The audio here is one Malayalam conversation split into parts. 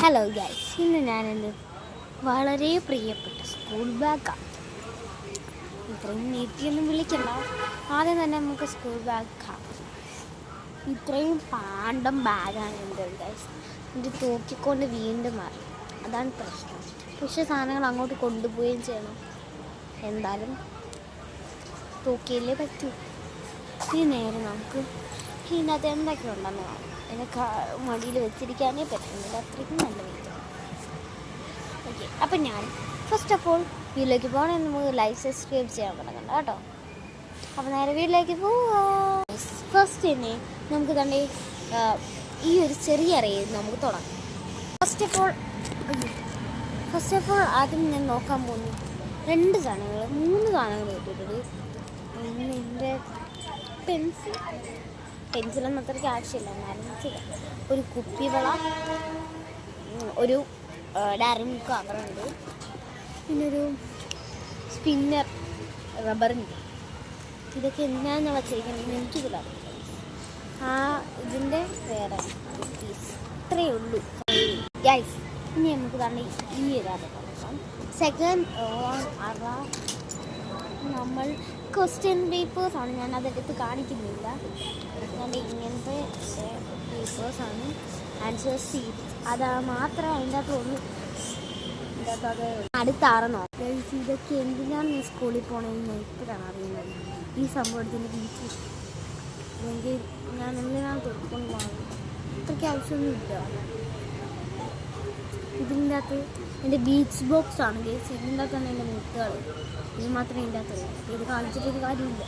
ഹലോ ഗൈസ്, ഇന്ന് ഞാനെൻ്റെ വളരെ പ്രിയപ്പെട്ട സ്കൂൾ ബാഗാണ്. ഇത്രയും നീട്ടിയൊന്നും വിളിക്കണ്ട, ആദ്യം തന്നെ നമുക്ക് സ്കൂൾ ബാഗ് കാണാം. ഇത്രയും പാണ്ടം ബാഗാണ് എൻ്റെ ഗൈസ്. എൻ്റെ തൂക്കിക്കൊണ്ട് വീണ്ടും മാറി, അതാണ് പ്രശ്നം. പക്ഷേ സാധനങ്ങൾ അങ്ങോട്ട് കൊണ്ടുപോവുകയും ചെയ്യണം. എന്തായാലും തൂക്കിയല്ലേ പറ്റൂ. ഈ നേരം നമുക്ക് ഇതിനകത്ത് എന്തൊക്കെ ഉണ്ടെന്ന് കാണാം. എനിക്ക് മടിയിൽ വെച്ചിരിക്കാനേ പറ്റുന്നില്ല, അത്രയ്ക്കും നല്ല വെയിറ്റ്. ഓക്കെ, അപ്പം ഞാൻ ഫസ്റ്റ് ഓഫ് ഓൾ വീട്ടിലേക്ക് പോകണമെങ്കിൽ നമുക്ക് ലൈക്ക് സബ്സ്ക്രൈബ് ചെയ്യാൻ തുടങ്ങണ്ട കേട്ടോ. അപ്പോൾ നേരെ വീട്ടിലേക്ക് പോവാം. ഫസ്റ്റ് തന്നെ നമുക്ക് തന്നെ ഈ ഒരു ചെറിയ അറയിൽ നമുക്ക് തുടങ്ങാം. ഫസ്റ്റ് ഓഫ് ഓൾ ആദ്യം ഞാൻ നോക്കാൻ പോകുന്നു മൂന്ന് സാധനങ്ങൾ കിട്ടിയിട്ടുണ്ട്. എൻ്റെ പെൻസിലൊന്നും അത്രയ്ക്ക് ആവശ്യമില്ല, എന്നാലും ഒരു കുപ്പിവള, ഒരു ഡയറി മിൽക്ക് കവറുണ്ട്, പിന്നൊരു സ്പിന്നർ റബ്ബറുണ്ട്. ഇതൊക്കെ എന്നാന്ന് വച്ചിരിക്കുന്നത് എനിക്കിതിലാണ്. ഇതിൻ്റെ വേറെ പീസ് ഇത്രയേ ഉള്ളൂ ഗൈസ്. ഇനി നമുക്ക് തന്നെ ഈ ഒരാളെ നോക്കാം. സെക്കൻഡ് നമ്മൾ ക്വസ്റ്റ്യൻ പേപ്പേഴ്സാണ്. ഞാൻ അതെടുത്ത് കാണിക്കുന്നില്ല. ഞാൻ ഇങ്ങനത്തെ പേപ്പേഴ്സാണ്, ആൻസർ ഷീറ്റ്. അത് മാത്രമേ അതിൻ്റെ അകത്ത് അടുത്താറെന്നോ. ഇതൊക്കെ എന്തിനാണ് ഞാൻ സ്കൂളിൽ പോകണമെന്ന് ഞാൻ ഇപ്പോഴാണ് അറിയുന്നത്. ഈ സംഭവത്തിൻ്റെ ബീച്ച് അല്ലെങ്കിൽ ഞാൻ എന്തിനാണ് തുറക്കൊണ്ട് പോകുന്നത്, ഇത്രയ്ക്ക് ആവശ്യമൊന്നുമില്ല. ഇതിൻ്റെ അകത്ത് എൻ്റെ ബീച്ച് ബോക്സ് ആണ് ഗൈസ്. ഇതിൻ്റെ അകത്താണ് എൻ്റെ മുത്തുകൾ. ഇത് മാത്രമേ ഇതിൻ്റെ അകത്തുള്ളൂ. ഇത് കാണിച്ചിട്ടൊരു കാര്യമില്ല.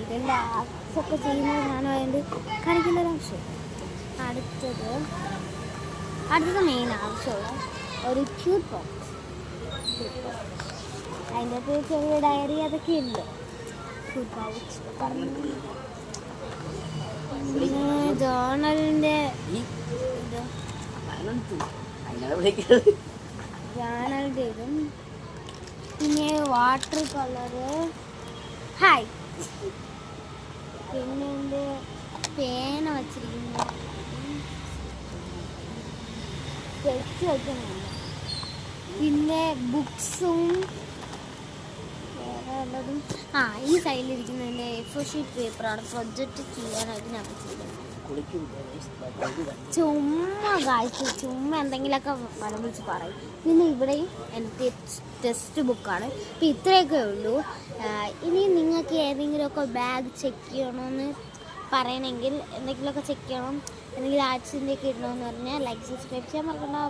ഇതെൻ്റെ ആർട്സൊക്കെ ചെയ്യുന്നത് ഞാനായതുകൊണ്ട് കാണിക്കേണ്ട ഒരാവശ്യം. അടുത്തത് മെയിൻ ആവശ്യമുള്ള ഒരു ക്യൂട്ട് ബോക്സ്. അതിൻ്റെ അകത്ത് ചെറിയ ഡയറി അതൊക്കെ ഉണ്ട്. ക്യൂട്ട് ബോക്സ് ജേർണലിൻ്റെ ഇതും പിന്നെ വാട്ടർ കളറ്, ഹായ്, പിന്നെ എൻ്റെ പേന വച്ചിരിക്കുന്നു, സ്കെച്ച് വയ്ക്കുന്നുണ്ട്, പിന്നെ ബുക്സും വേറെ ഉള്ളതും. ഈ സൈഡിലിരിക്കുന്ന എൻ്റെ A4 ഷീറ്റ് പേപ്പറാണ് പ്രൊജക്റ്റ് ചെയ്യാനായിട്ട് ഞാൻ വെച്ചിരിക്കുന്നത്. ചുമ്മാ എന്തെങ്കിലുമൊക്കെ വളം വിളിച്ച് പറയും. പിന്നെ ഇവിടെയും എൻ്റെ ടെക്സ്റ്റ് ബുക്കാണ്. അപ്പം ഇത്രയൊക്കെ ഉള്ളൂ. ഇനി നിങ്ങൾക്ക് ഏതെങ്കിലുമൊക്കെ ബാഗ് ചെക്ക് ചെയ്യണമെന്ന് പറയണമെങ്കിൽ, എന്തെങ്കിലുമൊക്കെ ചെക്ക് ചെയ്യണം, എന്തെങ്കിലും ആർട്സിൻ്റെയൊക്കെ ഇടണമെന്ന് പറഞ്ഞാൽ ലൈക്ക് സബ്സ്ക്രൈബ് ചെയ്യാൻ മറക്കണ്ട.